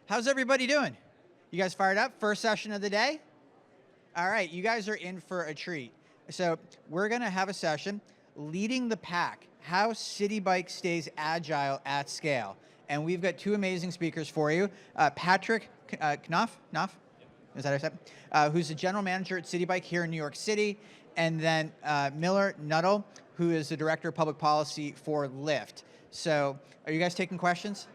How's everybody doing? You guys fired up? First session of the day? All right, you guys are in for a treat. So we're going to have a session, Leading the Pack, how Citi Bike stays agile at scale. And we've got two amazing speakers for you. Patrick Knoth, is that how I said? Who's the general manager at Citi Bike here in New York City. And then Miller Nuttle, who is the director of public policy for Lyft. So are you guys taking questions?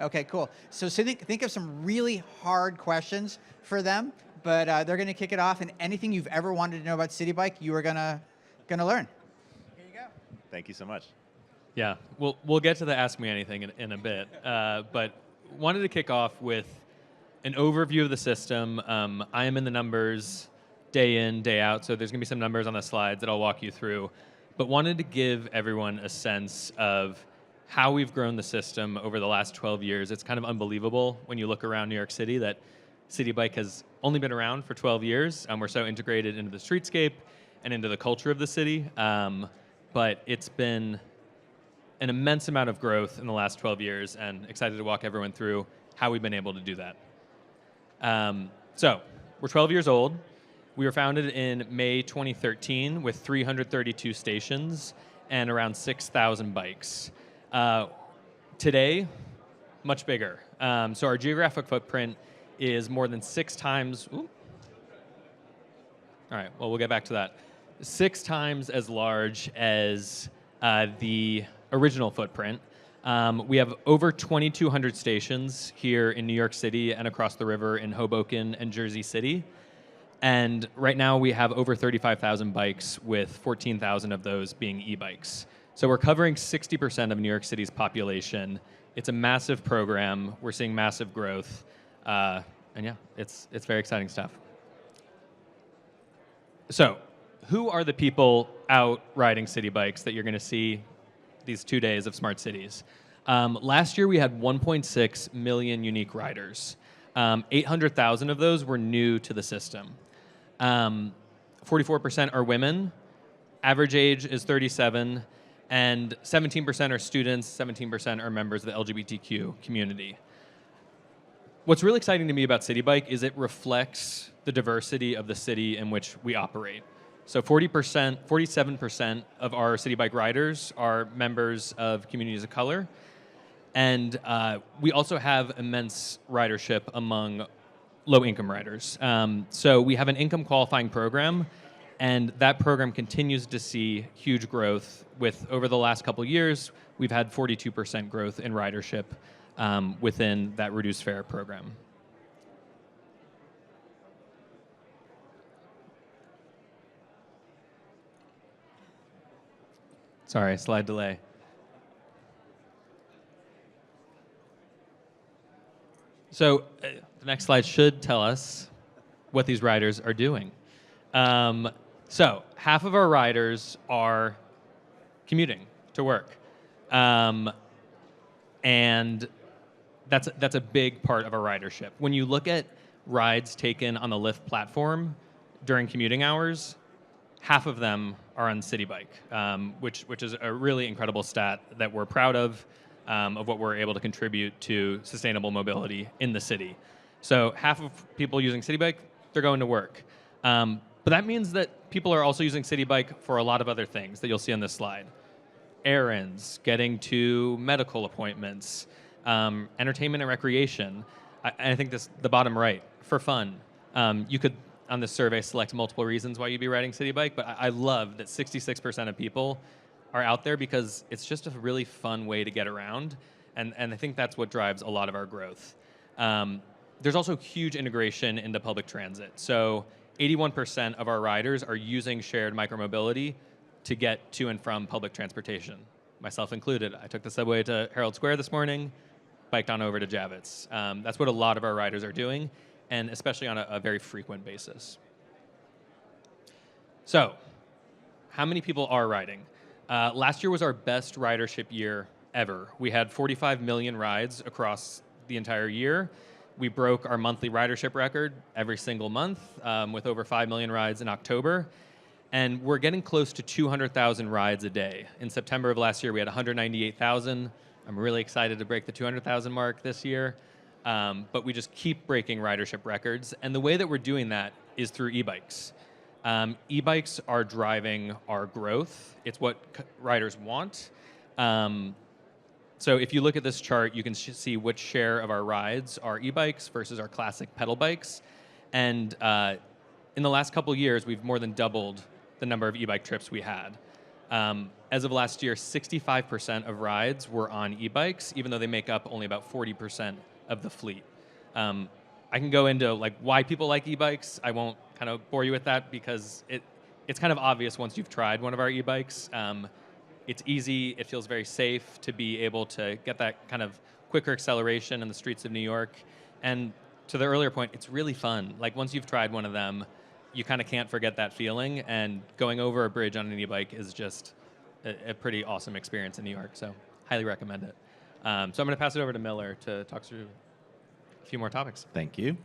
Okay, cool. So think of some really hard questions for them, but they're going to kick it off, and anything you've ever wanted to know about Citi Bike, you are gonna learn. Here you go. Thank you so much. Yeah, we'll get to the Ask Me Anything in a bit, but wanted to kick off with an overview of the system. I am in the numbers day in, day out, so there's going to be some numbers on the slides that I'll walk you through, but wanted to give everyone a sense of how we've grown the system over the last 12 years. It's kind of unbelievable when you look around New York City that Citi Bike has only been around for 12 years. We're so integrated into the streetscape and into the culture of the city. But it's been an immense amount of growth in the last 12 years, and excited to walk everyone through how we've been able to do that. So we're 12 years old. We were founded in May 2013 with 332 stations and around 6,000 bikes. Today, much bigger. So our geographic footprint is more than 6 times. Ooh. All right, well, we'll get back to that. 6 times as large as the original footprint. We have over 2,200 stations here in New York City and across the river in Hoboken and Jersey City. And right now we have over 35,000 bikes, with 14,000 of those being e-bikes. So we're covering 60% of New York City's population. It's a massive program. We're seeing massive growth. And yeah, it's very exciting stuff. So who are the people out riding Citi Bikes that you're going to see these 2 days of Smart Cities? Last year we had 1.6 million unique riders. 800,000 of those were new to the system. 44% are women. Average age is 37. And 17% are students, 17% are members of the LGBTQ community. What's really exciting to me about Citi Bike is it reflects the diversity of the city in which we operate. So 47% of our Citi Bike riders are members of communities of color. And we also have immense ridership among low-income riders. So we have an income qualifying program, and that program continues to see huge growth. With over the last couple of years, we've had 42% growth in ridership within that reduced fare program. Sorry, slide delay. So the next slide should tell us what these riders are doing. So half of our riders are commuting to work. And that's a big part of our ridership. When you look at rides taken on the Lyft platform during commuting hours, half of them are on Citi Bike, which is a really incredible stat that we're proud of what we're able to contribute to sustainable mobility in the city. So half of people using Citi Bike, they're going to work. But that means that people are also using Citi Bike for a lot of other things that you'll see on this slide. Errands, getting to medical appointments, entertainment and recreation. I think the bottom right, for fun. You could, on this survey, select multiple reasons why you'd be riding Citi Bike, but I love that 66% of people are out there because it's just a really fun way to get around, and I think that's what drives a lot of our growth. There's also huge integration into public transit. So 81% of our riders are using shared micromobility to get to and from public transportation, myself included. I took the subway to Herald Square this morning, biked on over to Javits. That's what a lot of our riders are doing, and especially on a very frequent basis. So, how many people are riding? Last year was our best ridership year ever. We had 45 million rides across the entire year. We broke our monthly ridership record every single month with over 5 million rides in October. And we're getting close to 200,000 rides a day. In September of last year, we had 198,000. I'm really excited to break the 200,000 mark this year. but we just keep breaking ridership records. And the way that we're doing that is through e-bikes. E-bikes are driving our growth. It's what riders want. So if you look at this chart, you can see which share of our rides are e-bikes versus our classic pedal bikes. And in the last couple years, we've more than doubled the number of e-bike trips we had. As of last year, 65% of rides were on e-bikes, even though they make up only about 40% of the fleet. I can go into like why people like e-bikes. I won't kind of bore you with that because it's kind of obvious once you've tried one of our e-bikes. It's easy, it feels very safe to be able to get that kind of quicker acceleration in the streets of New York. And to the earlier point, it's really fun. Like once you've tried one of them, you kind of can't forget that feeling, and going over a bridge on an e-bike is just a pretty awesome experience in New York, so highly recommend it. So I'm going to pass it over to Miller to talk through a few more topics. Thank you.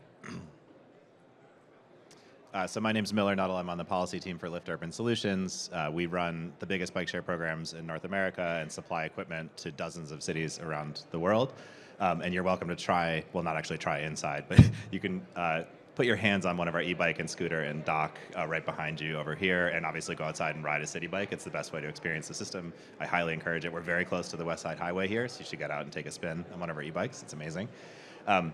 So my name's Miller Nuttle. I'm on the policy team for Lyft Urban Solutions. We run the biggest bike share programs in North America and supply equipment to dozens of cities around the world. And you're welcome to try, well, not actually try inside, but you can put your hands on one of our e-bike and scooter and dock right behind you over here, and obviously go outside and ride a city bike. It's the best way to experience the system. I highly encourage it. We're very close to the West Side Highway here, so you should get out and take a spin on one of our e-bikes. It's amazing. I'm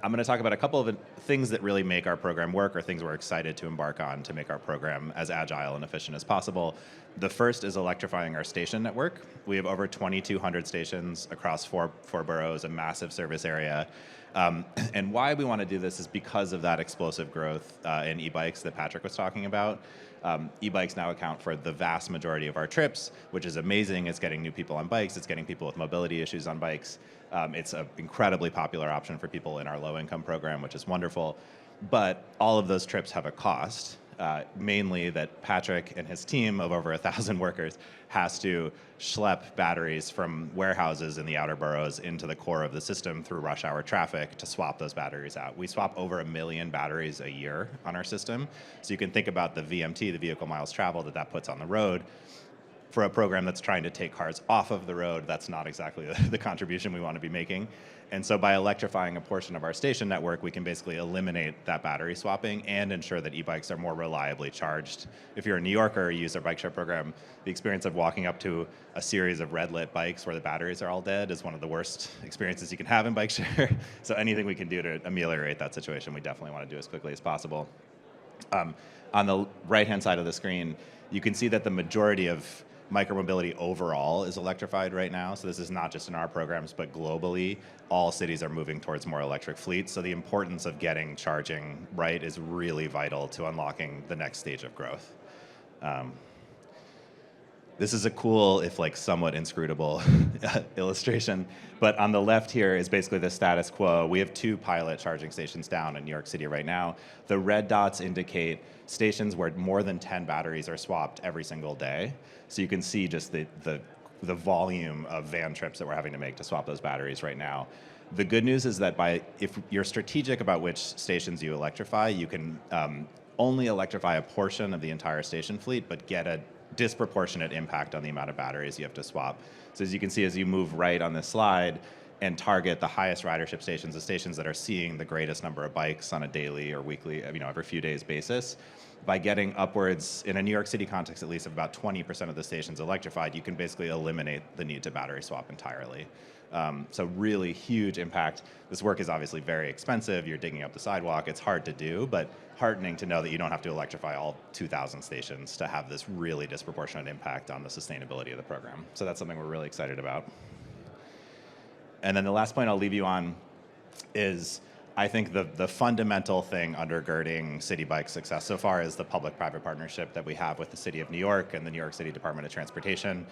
going to talk about a couple of things that really make our program work, or things we're excited to embark on to make our program as agile and efficient as possible. The first is electrifying our station network. We have over 2,200 stations across four boroughs, a massive service area. And why we want to do this is because of that explosive growth in e-bikes that Patrick was talking about. E-bikes now account for the vast majority of our trips, which is amazing. It's getting new people on bikes. It's getting people with mobility issues on bikes. It's an incredibly popular option for people in our low-income program, which is wonderful. But all of those trips have a cost, mainly that Patrick and his team of over 1,000 workers has to schlep batteries from warehouses in the outer boroughs into the core of the system through rush hour traffic to swap those batteries out. We swap over 1 million batteries a year on our system. So you can think about the VMT, the vehicle miles traveled, that puts on the road. For a program that's trying to take cars off of the road, that's not exactly the contribution we want to be making. And so by electrifying a portion of our station network, we can basically eliminate that battery swapping and ensure that e-bikes are more reliably charged. If you're a New Yorker or you use our bike share program, the experience of walking up to a series of red lit bikes where the batteries are all dead is one of the worst experiences you can have in bike share. So anything we can do to ameliorate that situation, we definitely want to do as quickly as possible. On the right-hand side of the screen, you can see that the majority of micromobility overall is electrified right now. So this is not just in our programs, but globally, all cities are moving towards more electric fleets. So the importance of getting charging right is really vital to unlocking the next stage of growth. This is a cool, if like somewhat inscrutable illustration, but on the left here is basically the status quo. We have 2 pilot charging stations down in New York City right now. The red dots indicate stations where more than 10 batteries are swapped every single day. So you can see just the volume of van trips that we're having to make to swap those batteries right now. The good news is that if you're strategic about which stations you electrify, you can only electrify a portion of the entire station fleet, but get a disproportionate impact on the amount of batteries you have to swap. So as you can see, as you move right on this slide and target the highest ridership stations, the stations that are seeing the greatest number of bikes on a daily or weekly, every few days basis, by getting upwards, in a New York City context at least, of about 20% of the stations electrified, you can basically eliminate the need to battery swap entirely. So really huge impact. This work is obviously very expensive. You're digging up the sidewalk. It's hard to do, but heartening to know that you don't have to electrify all 2,000 stations to have this really disproportionate impact on the sustainability of the program. So that's something we're really excited about. And then the last point I'll leave you on is, I think the fundamental thing undergirding Citi Bike's success so far is the public-private partnership that we have with the City of New York and the New York City Department of Transportation.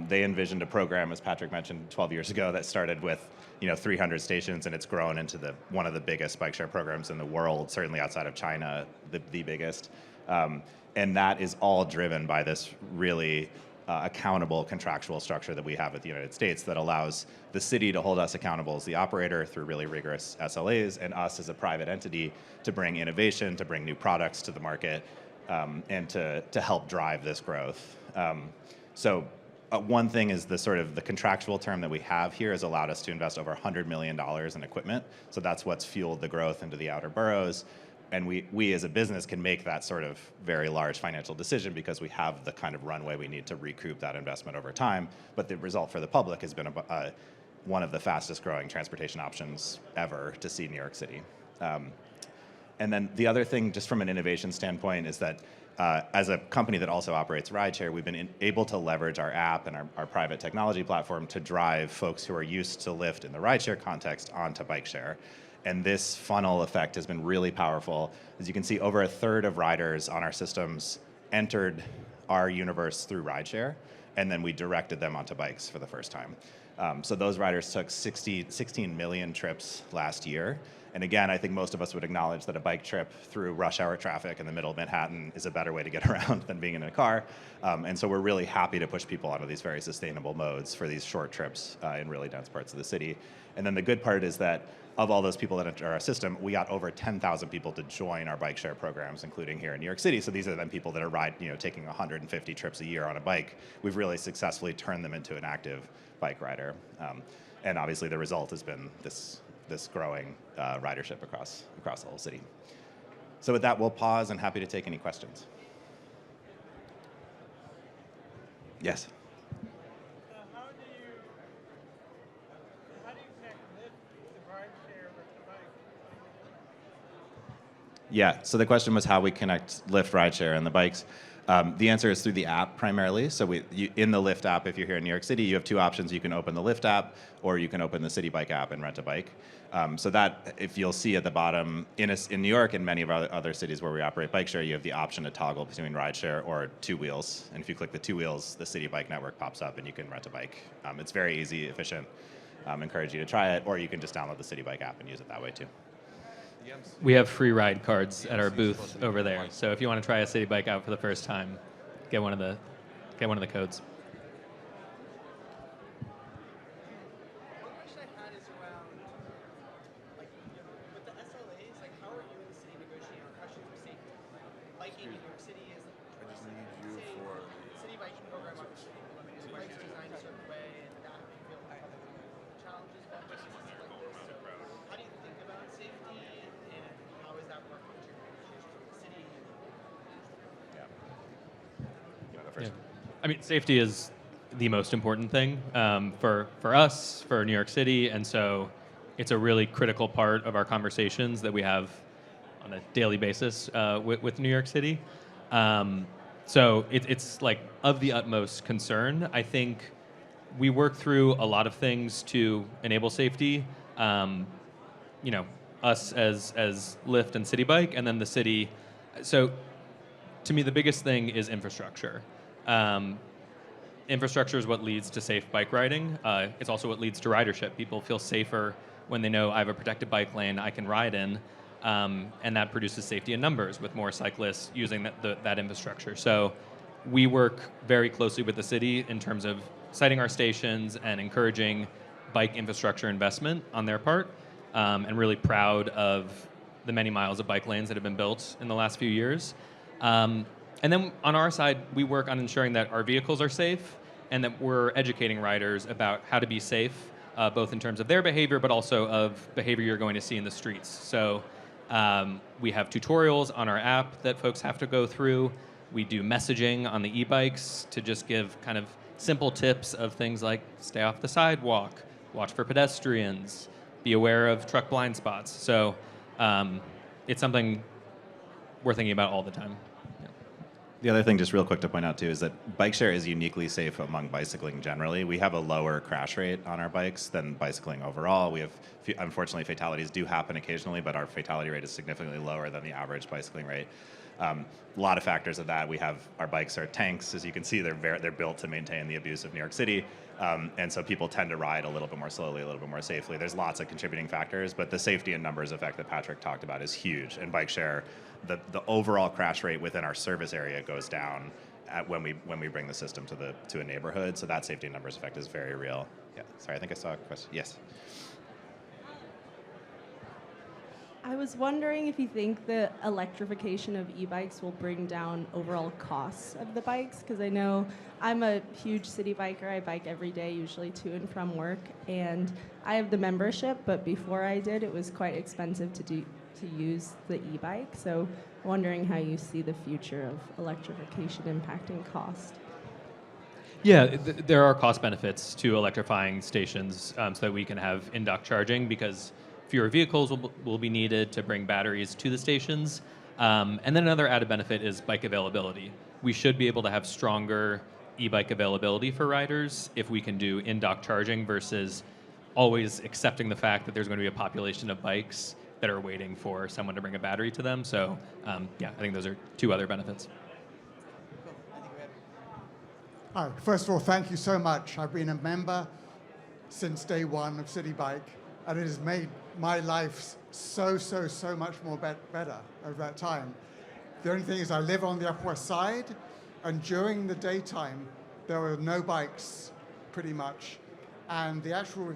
They envisioned a program, as Patrick mentioned, 12 years ago that started with 300 stations, and it's grown into one of the biggest bike share programs in the world, certainly outside of China, the biggest. And that is all driven by this really accountable contractual structure that we have with the United States that allows the city to hold us accountable as the operator through really rigorous SLAs, and us as a private entity to bring innovation, to bring new products to the market, and to help drive this growth. So one thing is the sort of the contractual term that we have here has allowed us to invest over $100 million in equipment. So that's what's fueled the growth into the outer boroughs. And we as a business can make that sort of very large financial decision because we have the kind of runway we need to recoup that investment over time. But the result for the public has been one of the fastest growing transportation options ever to see New York City. And then the other thing, just from an innovation standpoint, is that as a company that also operates rideshare, we've been able to leverage our app and our private technology platform to drive folks who are used to Lyft in the rideshare context onto bikeshare. And this funnel effect has been really powerful. As you can see, over a third of riders on our systems entered our universe through rideshare, and then we directed them onto bikes for the first time. So those riders took 16 million trips last year. And again, I think most of us would acknowledge that a bike trip through rush hour traffic in the middle of Manhattan is a better way to get around than being in a car. And so we're really happy to push people onto these very sustainable modes for these short trips in really dense parts of the city. And then the good part is that of all those people that enter our system, we got over 10,000 people to join our bike share programs, including here in New York City. So these are then people that are taking 150 trips a year on a bike. We've really successfully turned them into an active bike rider. And obviously the result has been this growing ridership across the whole city. So with that, we'll pause and happy to take any questions. Yes. How do you connect Lyft to rideshare with the bike? Yeah, so the question was how we connect Lyft, rideshare, and the bikes. The answer is through the app primarily. So in the Lyft app, if you're here in New York City, you have two options. You can open the Lyft app, or you can open the Citi Bike app and rent a bike. So that, if you'll see at the bottom, in New York and many of our other cities where we operate bike share, you have the option to toggle between rideshare or two wheels. And if you click the two wheels, the Citi Bike network pops up and you can rent a bike. It's very easy, efficient. Encourage you to try it, or you can just download the Citi Bike app and use it that way too. We have free ride cards at our booth over there. So if you want to try a Citi Bike out for the first time, get one of the codes. One question I had is around, with the SLAs, how are you in the city negotiating on questions of safety? Biking in New York City is, City biking program obviously limited bikes designed a certain way, and that may feel like challenges about businesses like this. So how do you think about safety, and how is that working with your negotiations with the city? Yeah. I mean, safety is the most important thing for us, for New York City, and so it's a really critical part of our conversations that we have on a daily basis with New York City. So it's like of the utmost concern. I think we work through a lot of things to enable safety. Us as Lyft and Citi Bike, and then the city. So to me, the biggest thing is infrastructure. Infrastructure is what leads to safe bike riding. It's also what leads to ridership. People feel safer when they know I have a protected bike lane I can ride in, and that produces safety in numbers with more cyclists using that infrastructure. So we work very closely with the city in terms of citing our stations and encouraging bike infrastructure investment on their part, and really proud of the many miles of bike lanes that have been built in the last few years. And then on our side, we work on ensuring that our vehicles are safe and that we're educating riders about how to be safe, both in terms of their behavior, but also of behavior you're going to see in the streets. So we have tutorials on our app that folks have to go through. We do messaging on the e-bikes to just give kind of simple tips of things like stay off the sidewalk, watch for pedestrians, be aware of truck blind spots. So it's something we're thinking about all the time. The other thing, just real quick to point out too, is that bike share is uniquely safe among bicycling generally. We have a lower crash rate on our bikes than bicycling overall. We have, unfortunately, fatalities do happen occasionally, but our fatality rate is significantly lower than the average bicycling rate. A lot of factors of that. Our bikes are tanks, as you can see. They're built to maintain the abuse of New York City, and so people tend to ride a little bit more slowly, a little bit more safely. There's lots of contributing factors, but the safety and numbers effect that Patrick talked about is huge. And bike share, the overall crash rate within our service area goes down when we bring the system to a neighborhood. So that safety and numbers effect is very real. Yeah. Sorry, I think I saw a question. Yes. I was wondering if you think the electrification of e-bikes will bring down overall costs of the bikes, because I know I'm a huge city biker. I bike every day, usually to and from work, and I have the membership, but before I did, it was quite expensive to use the e-bike. So wondering how you see the future of electrification impacting cost. Yeah, there are cost benefits to electrifying stations so that we can have in-dock charging, because fewer vehicles will be needed to bring batteries to the stations. And then another added benefit is bike availability. We should be able to have stronger e-bike availability for riders if we can do in-dock charging versus always accepting the fact that there's going to be a population of bikes that are waiting for someone to bring a battery to them. So yeah, I think those are two other benefits. Hi, first of all, thank you so much. I've been a member since day one of Citi Bike, and it has made my life so much more better over that time. The only thing is I live on the Upper West Side, and during the daytime, there were no bikes, pretty much. And the actual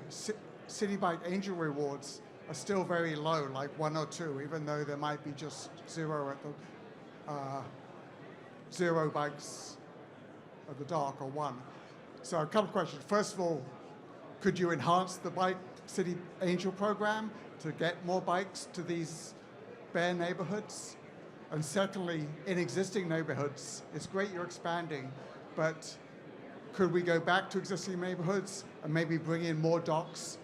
Citi Bike Angel rewards are still very low, like 1 or 2, even though there might be just 0 at the 0 bikes at the dark, or 1. So a couple of questions. First of all, could you enhance the Bike City Angel program to get more bikes to these bare neighborhoods? And secondly, in existing neighborhoods, it's great you're expanding, but could we go back to existing neighborhoods and maybe bring in more docks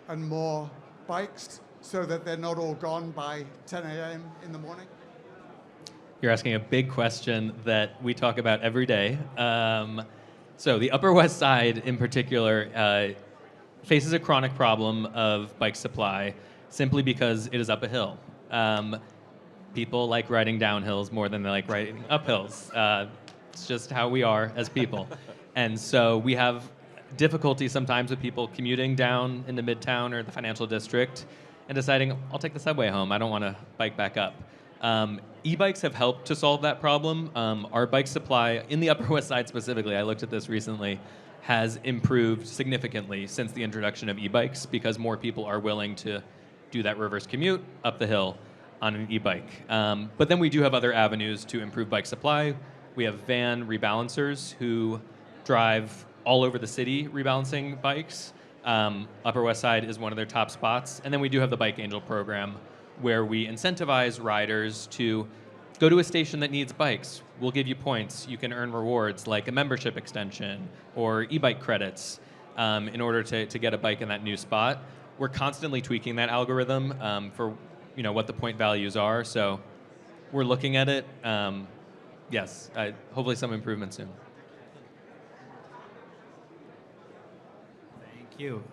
and more bikes so that they're not all gone by 10 a.m. in the morning? You're asking a big question that we talk about every day. So the Upper West Side in particular faces a chronic problem of bike supply simply because it is up a hill. People like riding down hills more than they like riding up hills. It's just how we are as people. And so we have difficulty sometimes with people commuting down into Midtown or the financial district and deciding, I'll take the subway home. I don't want to bike back up. E-bikes have helped to solve that problem. Our bike supply in the Upper West Side specifically, I looked at this recently, has improved significantly since the introduction of e-bikes because more people are willing to do that reverse commute up the hill on an e-bike. But then we do have other avenues to improve bike supply. We have van rebalancers who drive all over the city rebalancing bikes. Upper West Side is one of their top spots. And then we do have the Bike Angel program where we incentivize riders to go to a station that needs bikes. We'll give you points. You can earn rewards like a membership extension or e-bike credits in order to get a bike in that new spot. We're constantly tweaking that algorithm for what the point values are. So we're looking at it. Yes, hopefully some improvement soon. Thank you.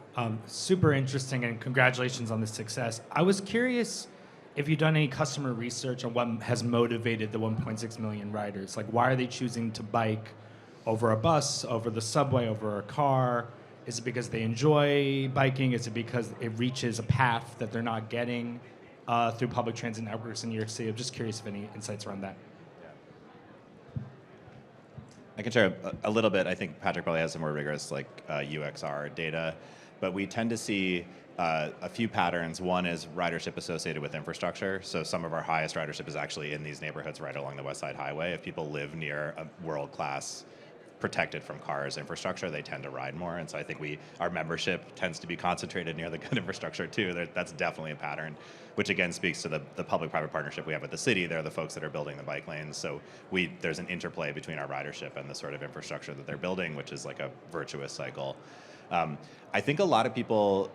Super interesting, and congratulations on the success. I was curious if you've done any customer research on what has motivated the 1.6 million riders. Like, why are they choosing to bike over a bus, over the subway, over a car? Is it because they enjoy biking? Is it because it reaches a path that they're not getting through public transit networks in New York City? I'm just curious if any insights around that. I can share a little bit. I think Patrick probably has some more rigorous UXR data, but we tend to see a few patterns. One is ridership associated with infrastructure. So some of our highest ridership is actually in these neighborhoods right along the West Side Highway. If people live near a world-class, protected from cars infrastructure, they tend to ride more. And so I think our membership tends to be concentrated near the good infrastructure too. That's definitely a pattern, which again speaks to the public-private partnership we have with the city. They're the folks that are building the bike lanes. So there's an interplay between our ridership and the sort of infrastructure that they're building, which is like a virtuous cycle. I think a lot of people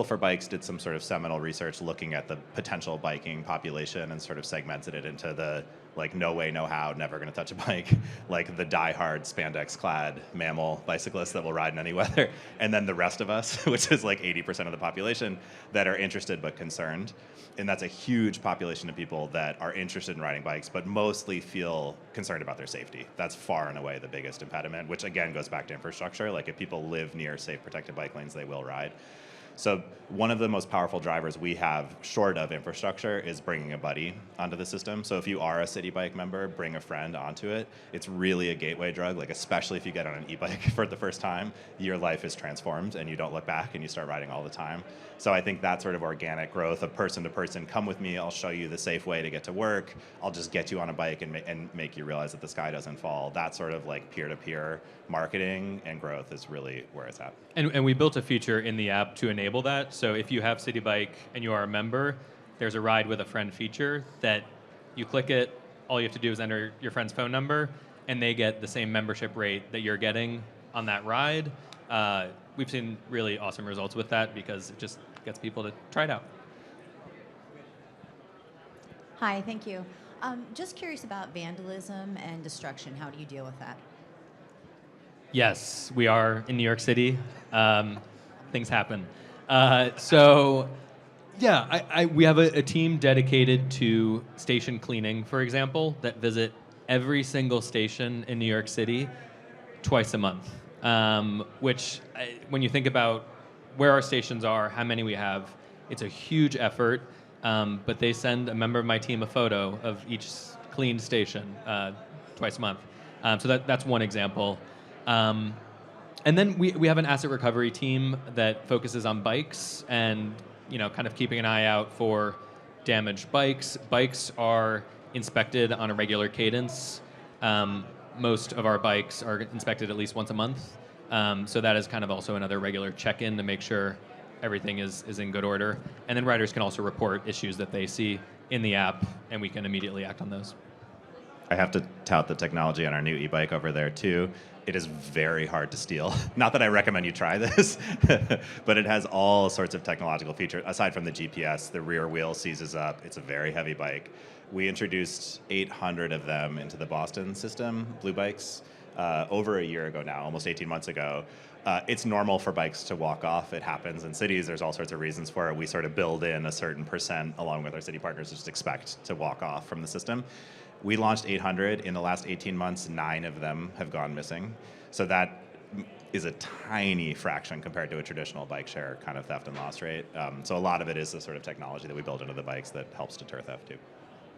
for Bikes did some sort of seminal research looking at the potential biking population and sort of segmented it into the no way, no how, never going to touch a bike, like the diehard spandex-clad mammal bicyclists that will ride in any weather, and then the rest of us, which is like 80% of the population, that are interested but concerned. And that's a huge population of people that are interested in riding bikes, but mostly feel concerned about their safety. That's far and away the biggest impediment, which again goes back to infrastructure. Like if people live near safe, protected bike lanes, they will ride. So one of the most powerful drivers we have, short of infrastructure, is bringing a buddy onto the system. So if you are a Citi Bike member, bring a friend onto it. It's really a gateway drug, like especially if you get on an e-bike for the first time, your life is transformed and you don't look back and you start riding all the time. So I think that sort of organic growth of person to person, come with me, I'll show you the safe way to get to work, I'll just get you on a bike and make you realize that the sky doesn't fall. That sort of like peer-to-peer marketing and growth is really where it's at. And we built a feature in the app to enable that. So if you have Citi Bike and you are a member, there's a ride with a friend feature that you click it, all you have to do is enter your friend's phone number, and they get the same membership rate that you're getting on that ride. We've seen really awesome results with that because it just gets people to try it out. Hi, thank you. Just curious about vandalism and destruction. How do you deal with that? Yes, we are in New York City. Things happen. So, yeah, we have a team dedicated to station cleaning, for example, that visit every single station in New York City twice a month. Which, when you think about where our stations are, how many we have, it's a huge effort. But they send a member of my team a photo of each cleaned station twice a month. So that's one example. And then we have an asset recovery team that focuses on bikes and kind of keeping an eye out for damaged bikes. Bikes are inspected on a regular cadence. Most of our bikes are inspected at least once a month. So that is kind of also another regular check-in to make sure everything is in good order. And then riders can also report issues that they see in the app, and we can immediately act on those. I have to tout the technology on our new e-bike over there too. It is very hard to steal. Not that I recommend you try this, but it has all sorts of technological features. Aside from the GPS, the rear wheel seizes up. It's a very heavy bike. We introduced 800 of them into the Boston system, Blue Bikes, over a year ago now, almost 18 months ago. It's normal for bikes to walk off. It happens in cities. There's all sorts of reasons for it. We sort of build in a certain percent along with our city partners, just expect to walk off from the system. We launched 800. In the last 18 months, 9 of them have gone missing. So that is a tiny fraction compared to a traditional bike share kind of theft and loss rate. So a lot of it is the sort of technology that we build into the bikes that helps deter theft too.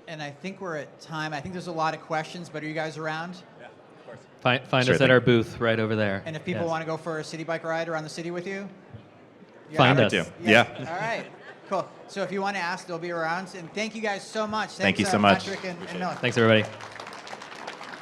And I think we're at time. I think there's a lot of questions, but are you guys around? Yeah, of course. Find Sure us thing. at our booth right over there. And if people Yes. want to go for a City Bike ride around the city with you? Find Happy us. to. Yeah. Yeah. All right. Cool. So if you want to ask, they'll be around. And thank you guys so much. Thank Thanks, you so much. Patrick and Knoth. Thanks, everybody.